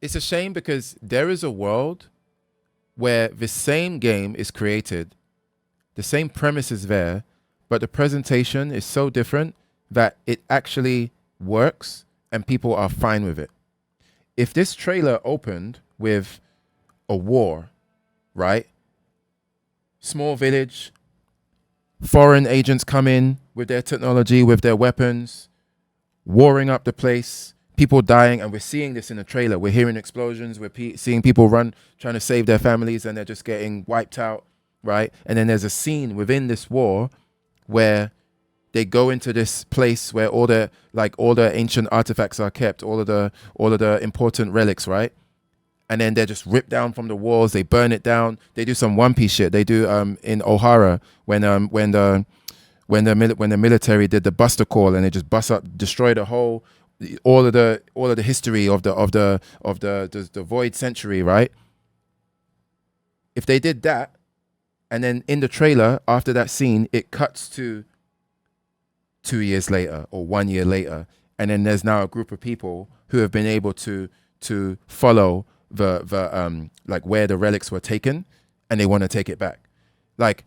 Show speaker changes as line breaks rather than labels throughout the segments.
It's a shame because there is a world where the same game is created, the same premise is there, but the presentation is so different that it actually works and people are fine with it. If this trailer opened with a war, right? Small village, foreign agents come in with their technology, with their weapons, warring up the place, people dying, and we're seeing this in the trailer. We're hearing explosions, we're seeing people run trying to save their families, and they're just getting wiped out, right? And then there's a scene within this war where they go into this place where all the ancient artifacts are kept, all of the important relics, right? And then they're just ripped down from the walls. They burn it down. They do some One Piece shit. They do in O'Hara when the military did the Buster Call, and they just bust up, destroy the whole all of the history of the Void Century, right? If they did that, and then in the trailer after that scene, it cuts to 2 years later or 1 year later, and then there's now a group of people who have been able to follow the like where the relics were taken, and they want to take it back. Like,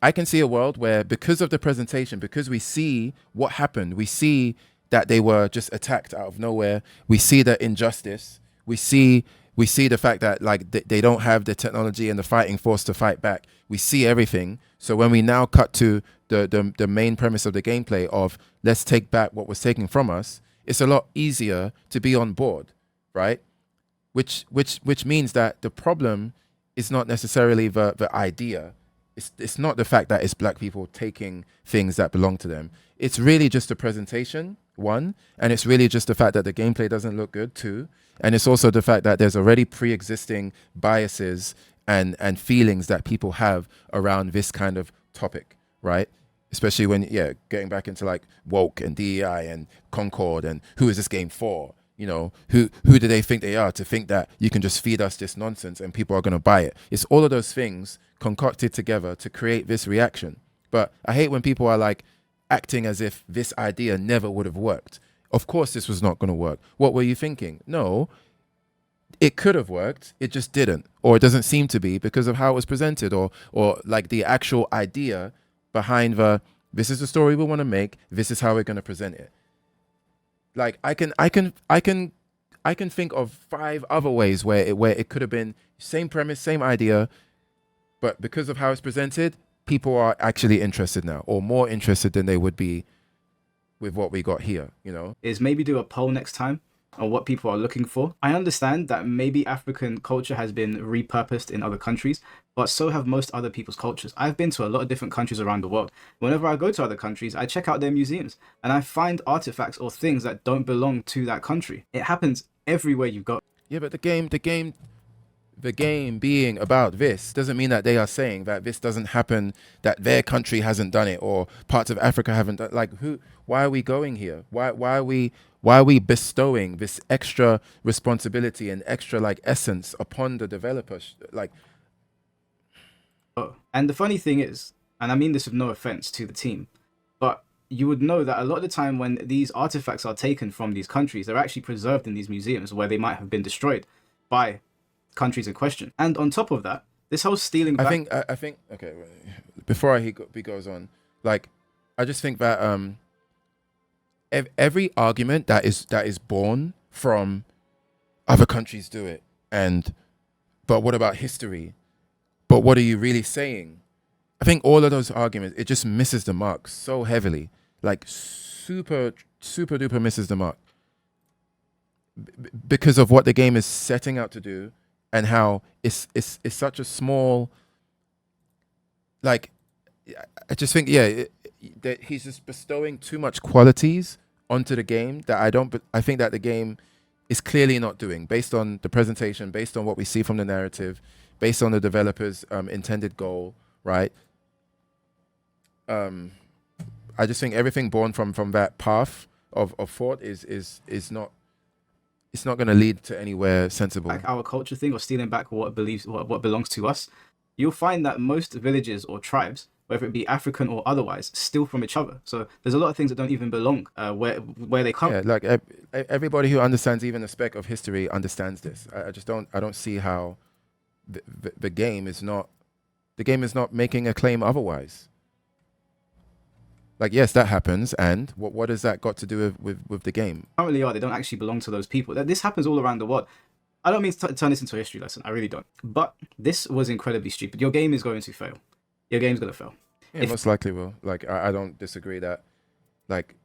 I can see a world where, because of the presentation, because we see what happened, we see that they were just attacked out of nowhere, we see the injustice, we see the fact that like they don't have the technology and the fighting force to fight back. We see everything. So when we now cut to the main premise of the gameplay of let's take back what was taken from us, it's a lot easier to be on board, right? Which means that the problem is not necessarily the idea. It's not the fact that it's black people taking things that belong to them. It's really just the presentation, one, and it's really just the fact that the gameplay doesn't look good, two, and it's also the fact that there's already pre-existing biases and feelings that people have around this kind of topic, right? Especially when, getting back into like woke and DEI and Concord and who is this game for? You know, who do they think they are to think that you can just feed us this nonsense and people are going to buy it? It's all of those things concocted together to create this reaction. But I hate when people are like acting as if this idea never would have worked. Of course this was not going to work. What were you thinking? No, it could have worked. It just didn't, or it doesn't seem to be, because of how it was presented, or like the actual idea behind this is the story we want to make. This is how we're going to present it. Like I can think of 5 other ways where it could have been same premise, same idea, but because of how it's presented, people are actually interested now, or more interested than they would be with what we got here, you know?
Is maybe do a poll next time on what people are looking for. I understand that maybe African culture has been repurposed in other countries, but so have most other people's cultures. I've been to a lot of different countries around the world. Whenever I go to other countries, I check out their museums and I find artifacts or things that don't belong to that country. It happens everywhere you go.
Yeah, but the game being about this doesn't mean that they are saying that this doesn't happen, that their country hasn't done it, or parts of Africa haven't done. Like, why are we going here? Why are we bestowing this extra responsibility and extra like essence upon the developers? Like,
and the funny thing is, and I mean this with no offense to the team, but you would know that a lot of the time when these artifacts are taken from these countries, they're actually preserved in these museums where they might have been destroyed by countries in question. And on top of that, this whole stealing back...
I think okay, before he goes on, like, I just think that every argument that is born from other countries do it, but what about history? But what are you really saying? I think all of those arguments, it just misses the mark so heavily, like super duper misses the mark, because of what the game is setting out to do, and how it's such a small, like, I just think, that he's just bestowing too much qualities onto the game that I think that the game is clearly not doing, based on the presentation, based on what we see from the narrative, based on the developer's intended goal, right? I just think everything born from that path of thought is not, it's not going to lead to anywhere sensible.
Like our culture thing, or stealing back what belongs to us, you'll find that most villages or tribes, whether it be African or otherwise, steal from each other. So there's a lot of things that don't even belong where they come.
Yeah, like everybody who understands even a speck of history understands this. I just don't. I don't see how the game is not. The game is not making a claim otherwise. Like, yes, that happens, and what has that got to do with the game?
Currently are, they don't actually belong to those people. That this happens all around the world. I don't mean to turn this into a history lesson. I really don't. But this was incredibly stupid. Your game is going to fail. Your game's going to fail.
Yeah, most likely will. Like, I don't disagree that. Like,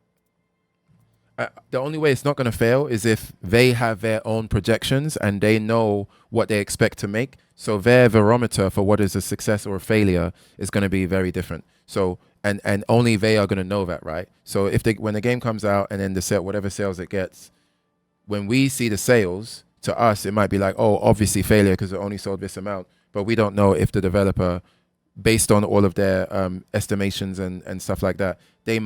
the only way it's not going to fail is if they have their own projections and they know what they expect to make. So their barometer for what is a success or a failure is going to be very different. So and only they are going to know that, right? So if when the game comes out and then whatever sales it gets, when we see the sales, to us it might be like, oh, obviously failure because it only sold this amount. But we don't know if the developer, based on all of their estimations and stuff like that, the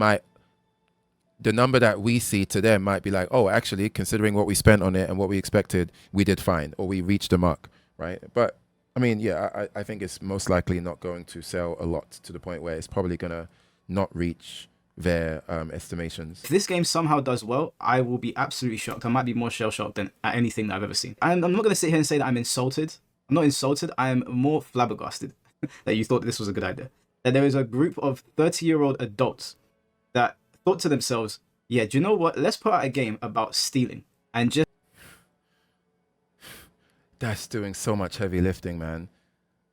number that we see to them might be like, oh, actually, considering what we spent on it and what we expected, we did fine, or we reached the mark, right? But I mean, yeah, I think it's most likely not going to sell a lot to the point where it's probably going to not reach their estimations.
If this game somehow does well, I will be absolutely shocked. I might be more shell-shocked than at anything that I've ever seen. And I'm not going to sit here and say that I'm insulted. I'm not insulted. I am more flabbergasted that you thought this was a good idea. That there is a group of 30-year-old adults that thought to themselves, yeah, do you know what? Let's put out a game about stealing and just...
That's doing so much heavy lifting, man.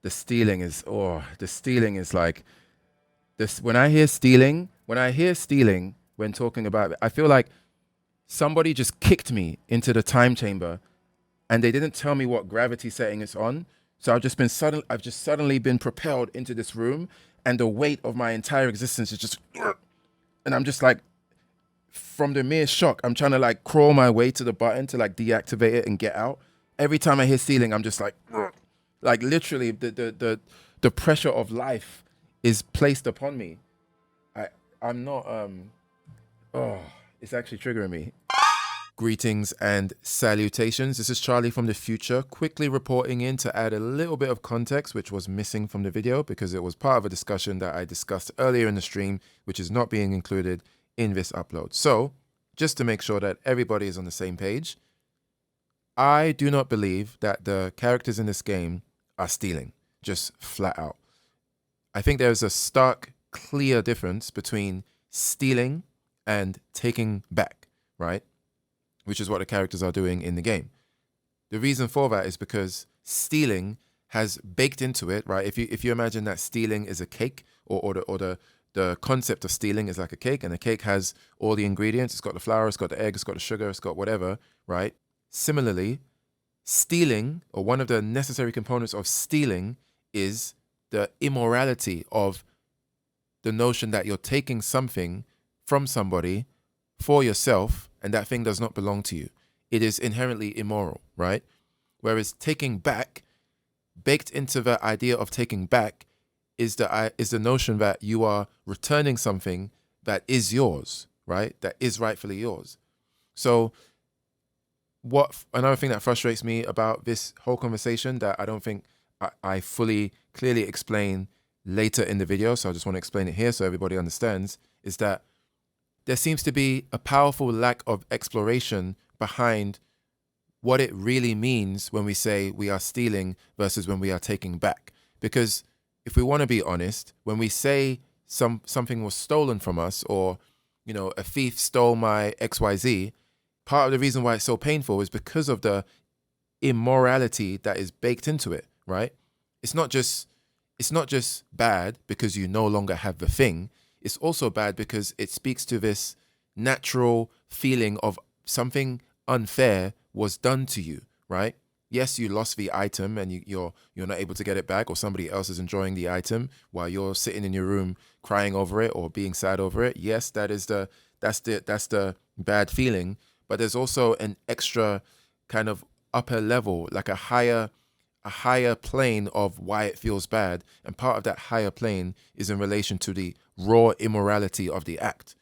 The stealing is like this. When I hear stealing, when talking about it, I feel like somebody just kicked me into the time chamber and they didn't tell me what gravity setting it's on. So I've just suddenly been propelled into this room, and the weight of my entire existence is just, and I'm just like, from the mere shock, I'm trying to like crawl my way to the button to like deactivate it and get out. Every time I hear stealing, I'm just like literally the pressure of life is placed upon me. I'm not it's actually triggering me. Greetings and salutations. This is Charlie from the future, quickly reporting in to add a little bit of context which was missing from the video because it was part of a discussion that I discussed earlier in the stream, which is not being included in this upload. So, just to make sure that everybody is on the same page, I do not believe that the characters in this game are stealing, just flat out. I think there's a stark, clear difference between stealing and taking back, right? Which is what the characters are doing in the game. The reason for that is because stealing has baked into it, right? If you imagine that stealing is a cake, or the concept of stealing is like a cake, and the cake has all the ingredients. It's got the flour, it's got the egg, it's got the sugar, it's got whatever, right? Similarly, stealing, or one of the necessary components of stealing, is the immorality of the notion that you're taking something from somebody for yourself, and that thing does not belong to you. It is inherently immoral, right? Whereas taking back, baked into the idea of taking back, is the notion that you are returning something that is yours, right? That is rightfully yours. So another thing that frustrates me about this whole conversation that I don't think I fully clearly explain later in the video, so I just want to explain it here so everybody understands, is that there seems to be a powerful lack of exploration behind what it really means when we say we are stealing versus when we are taking back. Because if we want to be honest, when we say something was stolen from us, or, you know, a thief stole my XYZ, part of the reason why it's so painful is because of the immorality that is baked into it, right? It's not just bad because you no longer have the thing. It's also bad because it speaks to this natural feeling of something unfair was done to you, right? Yes, you lost the item and you're not able to get it back, or somebody else is enjoying the item while you're sitting in your room crying over it or being sad over it. Yes, that's the bad feeling. But there's also an extra kind of upper level, like a higher plane of why it feels bad. And part of that higher plane is in relation to the raw immorality of the act.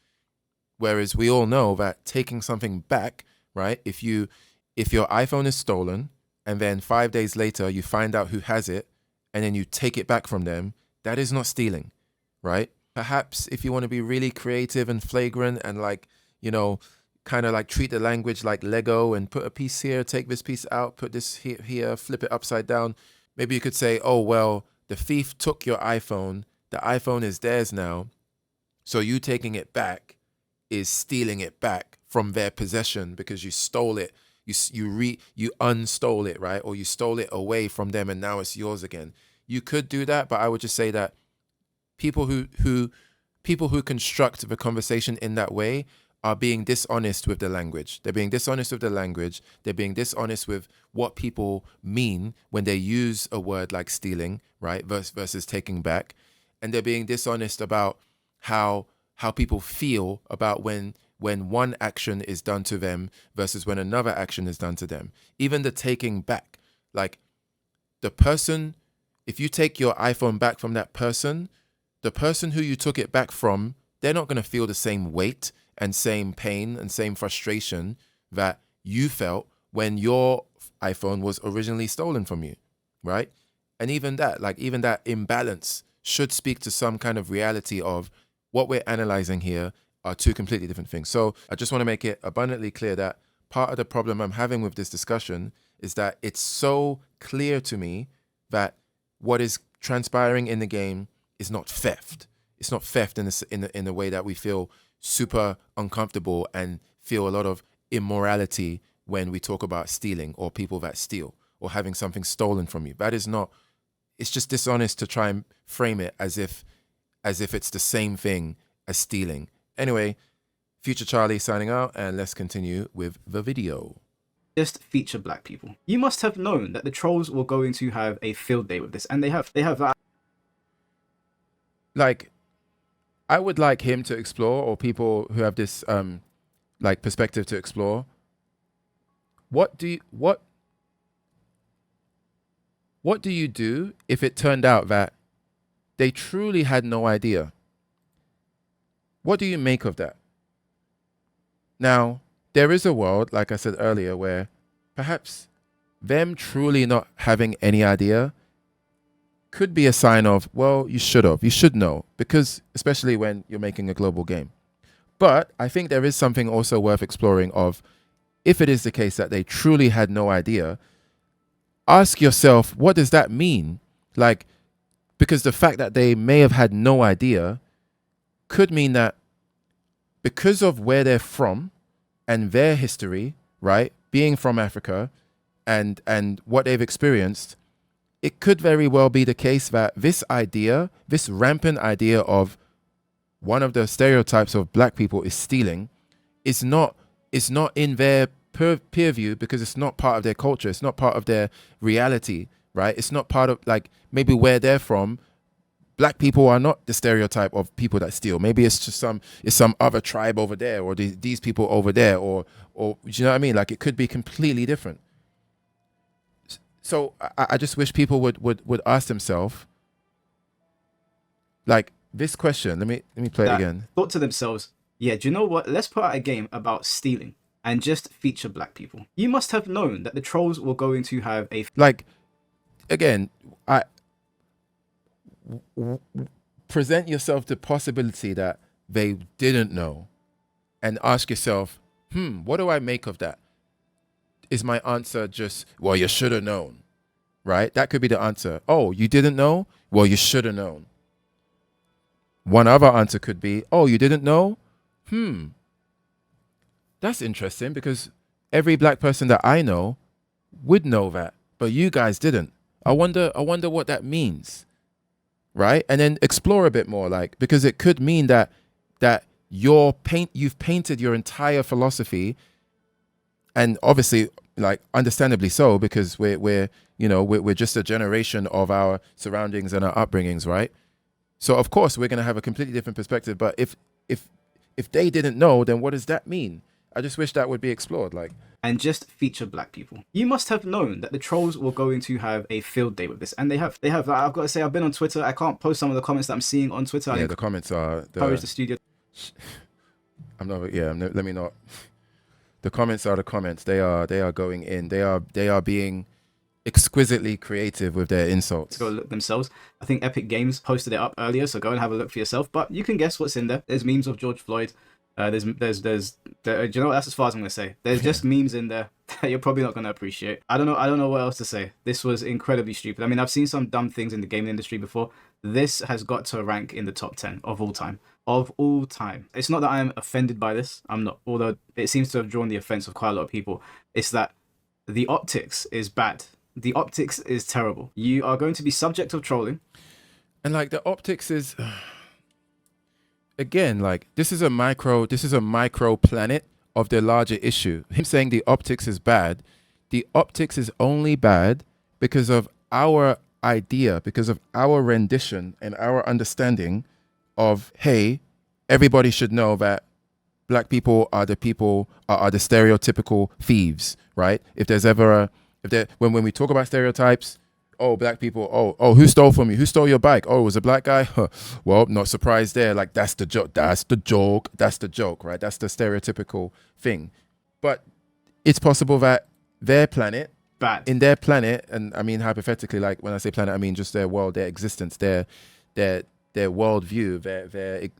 Whereas we all know that taking something back, right? If your iPhone is stolen and then 5 days later you find out who has it and then you take it back from them, that is not stealing, right? Perhaps if you want to be really creative and flagrant and like, kind of like treat the language like Lego and put a piece here, take this piece out, put this here, flip it upside down. Maybe you could say, oh, well, the thief took your iPhone. The iPhone is theirs now. So you taking it back is stealing it back from their possession because you stole it. You unstole it, right? Or you stole it away from them and now it's yours again. You could do that, but I would just say that people who construct the conversation in that way are being dishonest with the language. They're being dishonest with the language. They're being dishonest with what people mean when they use a word like stealing, right? Versus taking back. And they're being dishonest about how people feel about when one action is done to them versus when another action is done to them. Even the taking back, like the person, if you take your iPhone back from that person, the person who you took it back from, they're not going to feel the same weight and same pain and same frustration that you felt when your iPhone was originally stolen from you, right? And even that imbalance should speak to some kind of reality of what we're analyzing here are two completely different things. So I just want to make it abundantly clear that part of the problem I'm having with this discussion is that it's so clear to me that what is transpiring in the game is not theft. It's not theft in the way that we feel super uncomfortable and feel a lot of immorality when we talk about stealing or people that steal or having something stolen from you. That is not, it's just dishonest to try and frame it as if it's the same thing as stealing. Anyway, Future Charlie signing out, and let's continue with the video.
Just feature black people. You must have known that the trolls were going to have a field day with this, and they have
Like, I would like him to explore, or people who have this like perspective to explore. What do you do if it turned out that they truly had no idea? What do you make of that? Now, there is a world, like I said earlier, where perhaps them truly not having any idea could be a sign of, well, you should know, because especially when you're making a global game. But I think there is something also worth exploring of, if it is the case that they truly had no idea, ask yourself, what does that mean? Like, because the fact that they may have had no idea could mean that because of where they're from and their history, right, being from Africa and what they've experienced, it could very well be the case that this rampant idea of one of the stereotypes of black people is stealing is not in their peer view because it's not part of their culture. It's not part of their reality, right? It's not part of, like, maybe where they're from, black people are not the stereotype of people that steal. Maybe it's just some other tribe over there, or these people over there, or do you know what I mean? Like, it could be completely different. So I just wish people would ask themselves, like, this question. Let me play it again.
Thought to themselves, yeah, do you know what? Let's put out a game about stealing and just feature black people. You must have known that the trolls were going to have a...
Like, again, present yourself the possibility that they didn't know and ask yourself, what do I make of that? Is my answer just, well, you should have known, right? That could be the answer. Oh, you didn't know? Well, you should have known. One other answer could be, oh, you didn't know? That's interesting, because every black person that I know would know that, but you guys didn't. I wonder what that means, right? And then explore a bit more, like, because it could mean that you've painted your entire philosophy, and obviously, like, understandably so, because we're just a generation of our surroundings and our upbringings, right? So of course we're gonna have a completely different perspective. But if they didn't know, then what does that mean? I just wish that would be explored, like.
And just feature black people. You must have known that the trolls were going to have a field day with this, and they have. I've got to say, I've been on Twitter. I can't post some of the comments that I'm seeing on Twitter.
Yeah, the comments are.
Encourage the studio.
Let me not. The comments are the comments. They are going in. They are being exquisitely creative with their insults.
Go look themselves. I think Epic Games posted it up earlier, so go and have a look for yourself. But you can guess what's in there. There's memes of George Floyd. Do you know what? That's as far as I'm gonna say. There's just memes in there that you're probably not gonna appreciate. I don't know what else to say. This was incredibly stupid. I mean, I've seen some dumb things in the gaming industry before. This has got to rank in the top 10 of all time. Of all time. It's not that I am offended by this. I'm not. Although it seems to have drawn the offense of quite a lot of people. It's that the optics is bad. The optics is terrible. You are going to be subject of trolling.
And like the optics is again, like this is a micro planet of the larger issue. Him saying the optics is bad, the optics is only bad because of our idea, because of our rendition and our understanding of, hey, everybody should know that black people are the stereotypical thieves, right? If there's ever when we talk about stereotypes, oh, black people, who stole from you? Who stole your bike? Oh, it was a black guy? Well, not surprised there. Like, that's the joke, right? That's the stereotypical thing. But it's possible that their planet, in their planet, and I mean hypothetically, like when I say planet, I mean just their world, their existence, their worldview,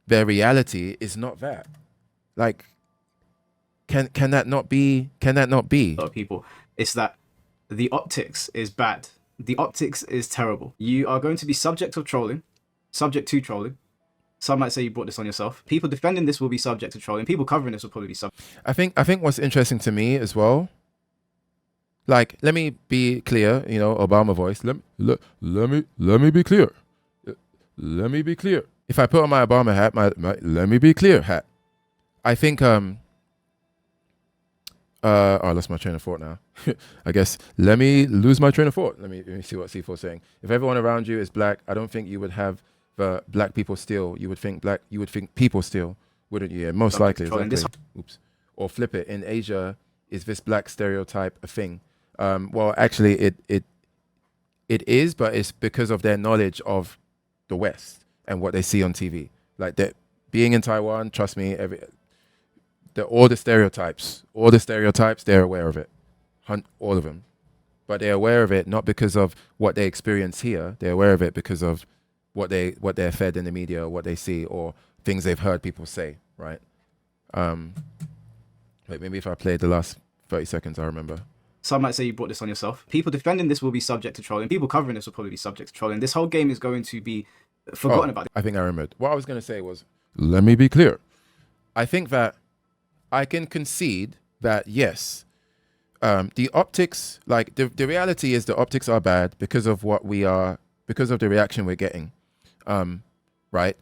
their reality is not that. Like, can that not be? Can that not be?
A lot of people. It's that the optics is bad. The optics is terrible. You are going to be subject to trolling. Some might say you brought this on yourself. People defending this will be subject to trolling. People covering this will probably be subject.
I think what's interesting to me as well, like, let me be clear, you know, Obama voice. Let me be clear. Let me be clear. If I put on my Obama hat, my let me be clear hat, I think I lost my train of thought now. I guess let me lose my train of thought. Let me see what C4 is saying. If everyone around you is black, I don't think you would have the black people steal. You would think people steal, wouldn't you? Yeah, most likely. Exactly. Oops. Or flip it. In Asia, is this black stereotype a thing? Well, actually, it is, but it's because of their knowledge of the West and what they see on TV. Like that, being in Taiwan, trust me, all the stereotypes, they're aware of it, all of them. But they're aware of it not because of what they experience here. They're aware of it because of what they're fed in the media, or what they see, or things they've heard people say, right? Wait, maybe if I played the last 30 seconds, I remember.
Some might say you brought this on yourself. People defending this will be subject to trolling. People covering this will probably be subject to trolling. This whole game is going to be forgotten about.
I think I remembered. What I was going to say was, let me be clear. I think that I can concede that, yes, the optics, like the reality is the optics are bad because of because of the reaction we're getting, right?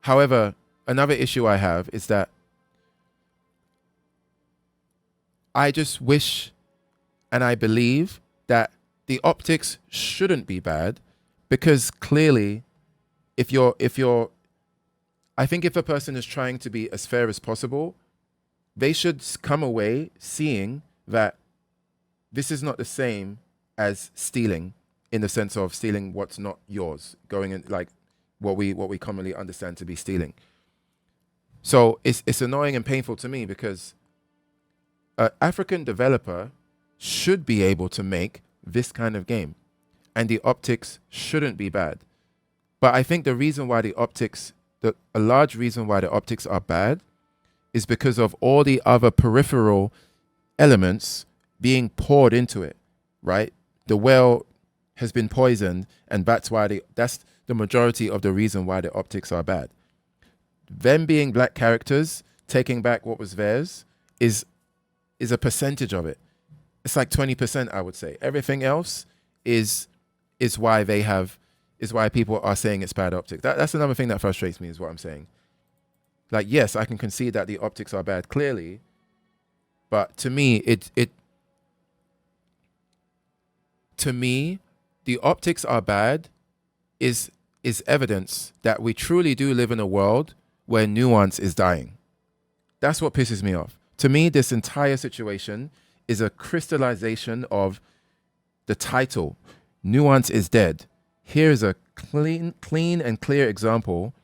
However, another issue I have is that I just wish and I believe that the optics shouldn't be bad, because clearly I think if a person is trying to be as fair as possible, they should come away seeing that this is not the same as stealing, in the sense of stealing what's not yours, going in like what we commonly understand to be stealing. So it's annoying and painful to me, because an African developer should be able to make this kind of game, and the optics shouldn't be bad. But I think a large reason why the optics are bad is because of all the other peripheral elements being poured into it, right? The well has been poisoned, and that's the majority of the reason why the optics are bad. Them being black characters, taking back what was theirs, is a percentage of it. It's like 20%, I would say. Everything else is why people are saying it's bad optics. That's another thing that frustrates me, is what I'm saying. Like, yes, I can concede that the optics are bad, clearly, but to me, the optics are bad is evidence that we truly do live in a world where nuance is dying. That's what pisses me off. To me, this entire situation is a crystallization of the title, Nuance is Dead. Here's a clean and clear example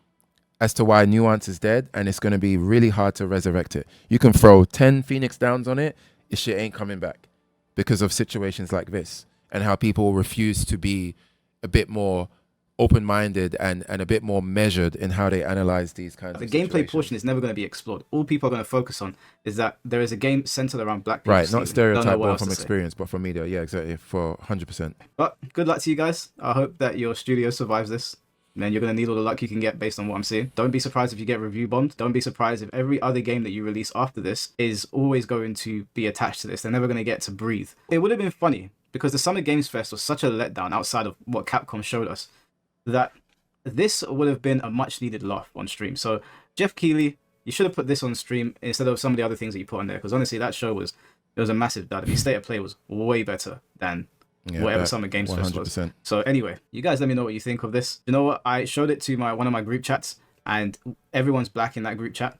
as to why nuance is dead, and it's going to be really hard to resurrect it. You can throw 10 Phoenix Downs on it, this shit ain't coming back. because of situations like this and how people refuse to be a bit more open-minded and a bit more measured in how they analyze these kinds
The
of
gameplay
situations.
portion is never going to be explored. All people are going to focus on is that there is a game centered around black people.
Right, not
stealing. Don't know
stereotype
what
or
else
from
to say.
experience, but from media. Yeah, exactly, for 100%.
But good luck to you guys. I hope that your studio survives this. Man, you're going to need all the luck you can get based on what I'm seeing. Don't be surprised if you get review bombed. Don't be surprised if every other game that you release after this is always going to be attached to this. They're never going to get to breathe. It would have been funny because the Summer Games Fest was such a letdown outside of what Capcom showed us that this would have been a much needed laugh on stream. So Jeff Keighley, you should have put this on stream instead of some of the other things that you put on there, because honestly that show was a massive dud. The state of play was way better than whatever Summer Games Fest was. So anyway, you guys let me know what you think of this. You know what? I showed it to one of my group chats, and everyone's black in that group chat,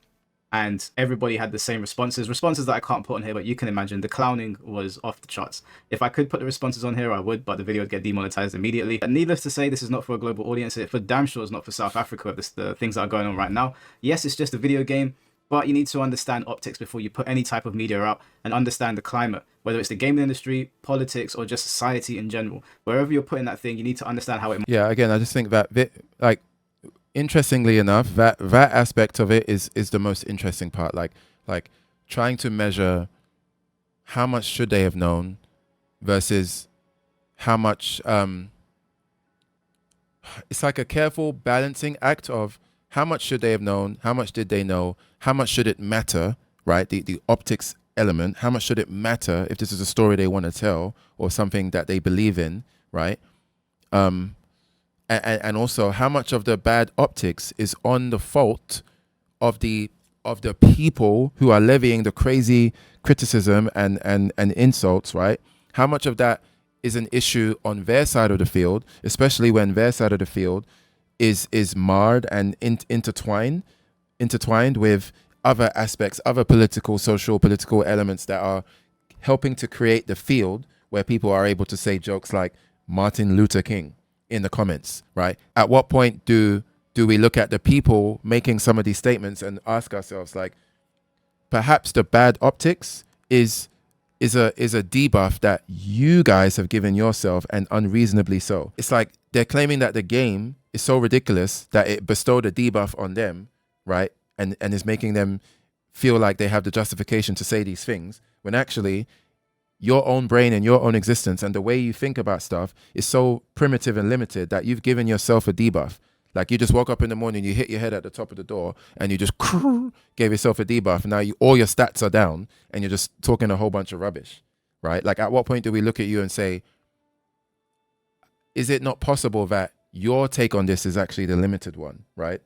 and everybody had the same responses that I can't put on here, but you can imagine the clowning was off the charts. If I could put the responses on here, I would, but the video would get demonetized immediately. And needless to say, this is not for a global audience. It for damn sure is not for South Africa, the things that are going on right now. Yes, it's just a video game, but you need to understand optics before you put any type of media out, and understand the climate, whether it's the gaming industry, politics, or just society in general. Wherever you're putting that thing, you need to understand how it...
Yeah, again, I just think that, like, interestingly enough, that aspect of it is the most interesting part. Like trying to measure how much should they have known versus how much... it's like a careful balancing act of how much should they have known, how much did they know, how much should it matter, right? The optics element, how much should it matter if this is a story they want to tell or something that they believe in, right? And also how much of the bad optics is on the fault of the people who are levying the crazy criticism and insults, right? How much of that is an issue on their side of the field, especially when their side of the field is marred and intertwined with other aspects, other political elements that are helping to create the field where people are able to say jokes like Martin Luther King in the comments, right? At what point do we look at the people making some of these statements and ask ourselves, like, perhaps the bad optics is a debuff that you guys have given yourself, and unreasonably so. It's like they're claiming that the game is so ridiculous that it bestowed a debuff on them, right? And is making them feel like they have the justification to say these things, when actually your own brain and your own existence and the way you think about stuff is so primitive and limited that you've given yourself a debuff. Like you just woke up in the morning, you hit your head at the top of the door and you just gave yourself a debuff. And now all your stats are down and you're just talking a whole bunch of rubbish, right? Like at what point do we look at you and say, is it not possible that your take on this is actually the limited one, right?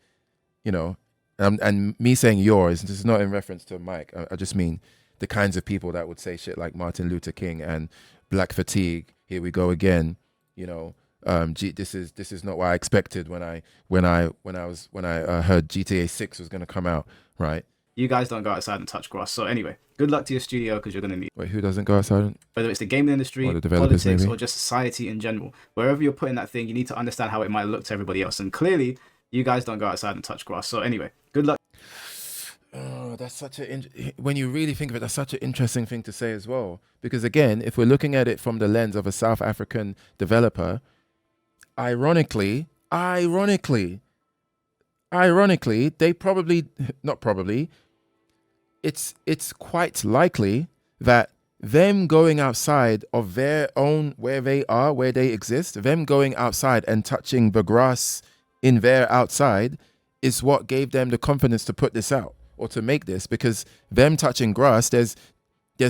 You know, and me saying yours, this is not in reference to Mike. I just mean the kinds of people that would say shit like Martin Luther King and Black Fatigue. Here we go again. You know, this is not what I expected when I heard GTA 6 was going to come out, right?
You guys don't go outside and touch grass. So anyway, good luck to your studio, because you're going to need...
Wait, who doesn't go outside?
Whether it's the gaming industry,
the developers,
politics,
maybe?
or just society in general. Wherever you're putting that thing, you need to understand how it might look to everybody else. And clearly, you guys don't go outside and touch grass. So anyway, good luck.
Oh, that's such when you really think of it, that's such an interesting thing to say as well. Because again, if we're looking at it from the lens of a South African developer, ironically, they probably, not probably, it's quite likely that them going outside of their own, where they are, where they exist, them going outside and touching the grass in their outside is what gave them the confidence to put this out or to make this, because them touching grass, there's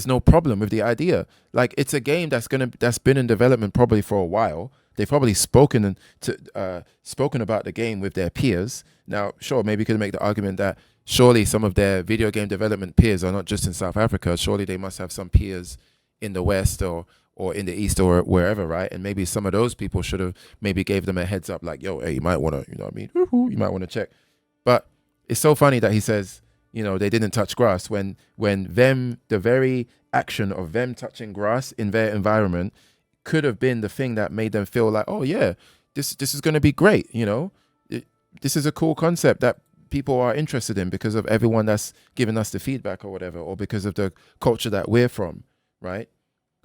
no problem with the idea. Like, it's a game that's been in development probably for a while. They've probably spoken about the game with their peers. Now, sure, maybe you could make the argument that surely some of their video game development peers are not just in South Africa. Surely they must have some peers in the West or in the East or wherever, right? And maybe some of those people should have maybe gave them a heads up, like, yo, hey, you might want to, you know what I mean? You might want to check. But it's so funny that he says, you know, they didn't touch grass when the very action of them touching grass in their environment could have been the thing that made them feel like, oh yeah, this is going to be great. You know, this is a cool concept that people are interested in because of everyone that's giving us the feedback or whatever, or because of the culture that we're from, right?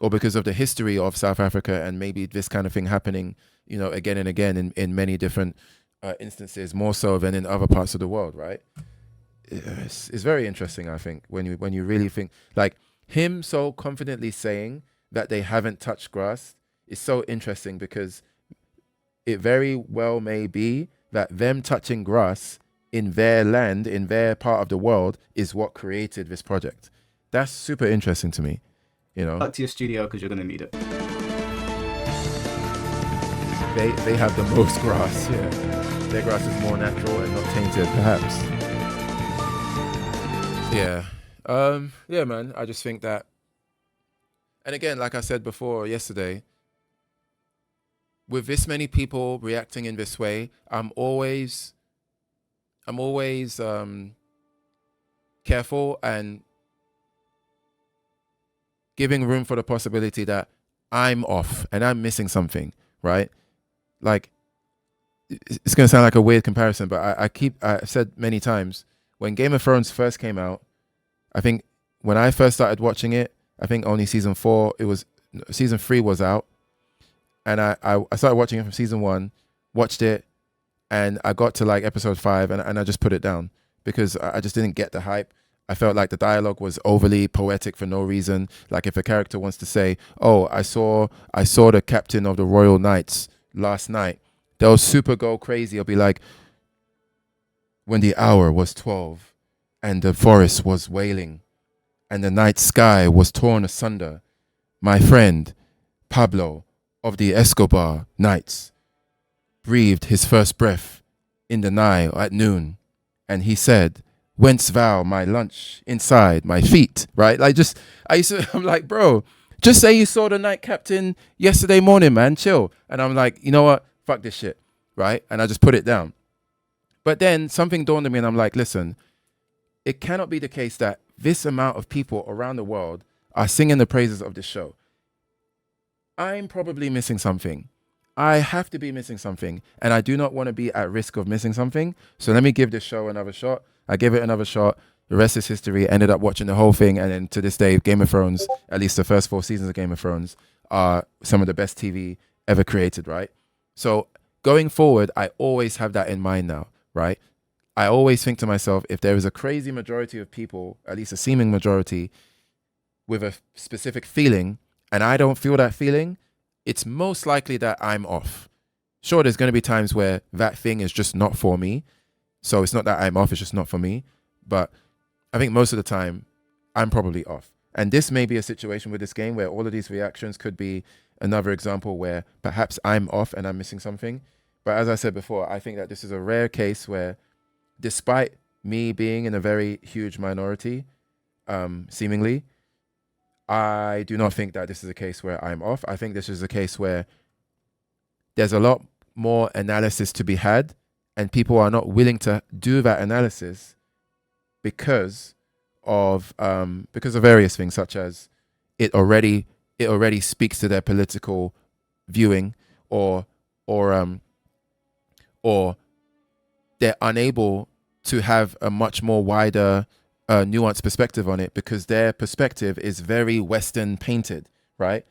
or because of the history of South Africa, and maybe this kind of thing happening, again and again in many different instances, more so than in other parts of the world, right? It's very interesting, I think, when you really think, like, him so confidently saying that they haven't touched grass is so interesting, because it very well may be that them touching grass in their land, in their part of the world, is what created this project. That's super interesting to me,
Back to your studio, because you're going to need it.
They have the most grass, yeah. Their grass is more natural and not tainted, perhaps. Yeah. Yeah, man. I just think that, and again, like I said before yesterday, with this many people reacting in this way, I'm always careful and giving room for the possibility that I'm off and I'm missing something, right? Like, it's going to sound like a weird comparison, but I've said many times, when Game of Thrones first came out, I think when I first started watching it, I think only season 3 was out. And I started watching it from season 1, watched it, and I got to like episode 5, and I just put it down, because I just didn't get the hype. I felt like the dialogue was overly poetic for no reason. Like, if a character wants to say, "Oh, I saw the captain of the Royal Knights last night," they'll super go crazy. I'll be like, "When the hour was 12, and the forest was wailing, and the night sky was torn asunder, my friend Pablo of the Escobar Knights breathed his first breath in the Nile at noon, and he said, 'Whence thou my lunch inside my feet,'" right? Like, I'm like, bro, just say you saw the night captain yesterday morning, man, chill. And I'm like, you know what? Fuck this shit, right? And I just put it down. But then something dawned on me, and I'm like, listen, it cannot be the case that this amount of people around the world are singing the praises of this show. I'm probably missing something. I have to be missing something, and I do not want to be at risk of missing something. So let me give this show another shot. I gave it another shot. The rest is history. Ended up watching the whole thing, and then to this day, Game of Thrones, at least the first 4 seasons of Game of Thrones, are some of the best TV ever created, right? So going forward, I always have that in mind now, right? I always think to myself, if there is a crazy majority of people, at least a seeming majority, with a specific feeling, and I don't feel that feeling, it's most likely that I'm off. Sure, there's going to be times where that thing is just not for me. So it's not that I'm off, it's just not for me. But I think most of the time, I'm probably off. And this may be a situation with this game where all of these reactions could be another example where perhaps I'm off and I'm missing something. But as I said before, I think that this is a rare case where, despite me being in a very huge minority, seemingly, I do not think that this is a case where I'm off. I think this is a case where there's a lot more analysis to be had, and people are not willing to do that analysis because of various things, such as it already speaks to their political viewing, or they're unable to have a much more wider nuanced perspective on it, because their perspective is very Western painted, right?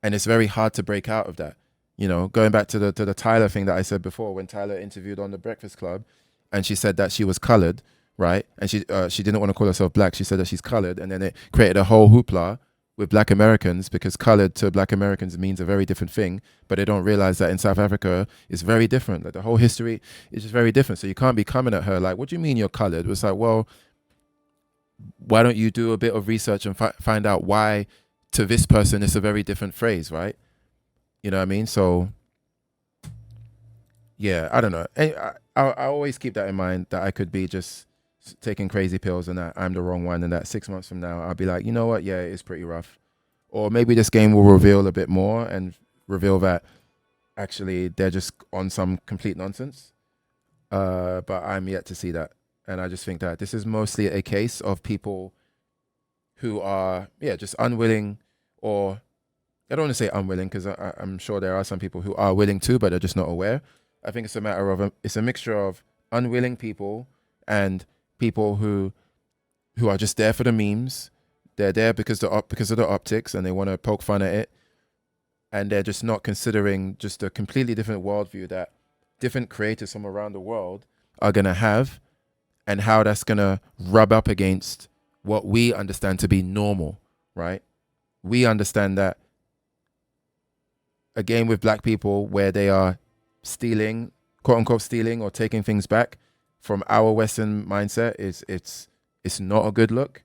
And it's very hard to break out of that. Going back to the Tyler thing that I said before, when Tyler interviewed on the Breakfast Club, and she said that she was colored, right? And she didn't want to call herself black. She said that she's colored, and then it created a whole hoopla with Black Americans, because colored to Black Americans means a very different thing, but they don't realize that in South Africa it's very different. Like, the whole history is just very different. So you can't be coming at her like, "What do you mean you're colored?" It's like, well, why don't you do a bit of research and find out why to this person it's a very different phrase, right? You know what I mean? So yeah, I don't know. I always keep that in mind, that I could be just taking crazy pills and that I'm the wrong one, and that 6 months from now I'll be like, you know what? Yeah, it's pretty rough. Or maybe this game will reveal a bit more and reveal that actually they're just on some complete nonsense. But I'm yet to see that. And I just think that this is mostly a case of people who are, just unwilling, or I don't want to say unwilling, because I'm sure there are some people who are willing to, but they're just not aware. I think it's a matter of, it's a mixture of unwilling people and people who are just there for the memes, They're there because of the optics, and they want to poke fun at it, and they're just not considering just a completely different worldview that different creators from around the world are gonna have, and how that's gonna rub up against what we understand to be normal, right? We understand that a game with black people where they are stealing, quote unquote stealing or taking things back from our Western mindset is it's not a good look.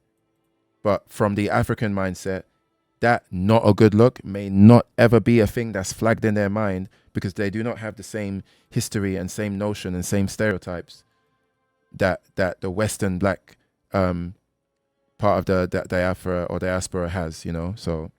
But from the African mindset, that not a good look may not ever be a thing that's flagged in their mind, because they do not have the same history and same notion and same stereotypes that the Western black part of the diaspora has, you know. So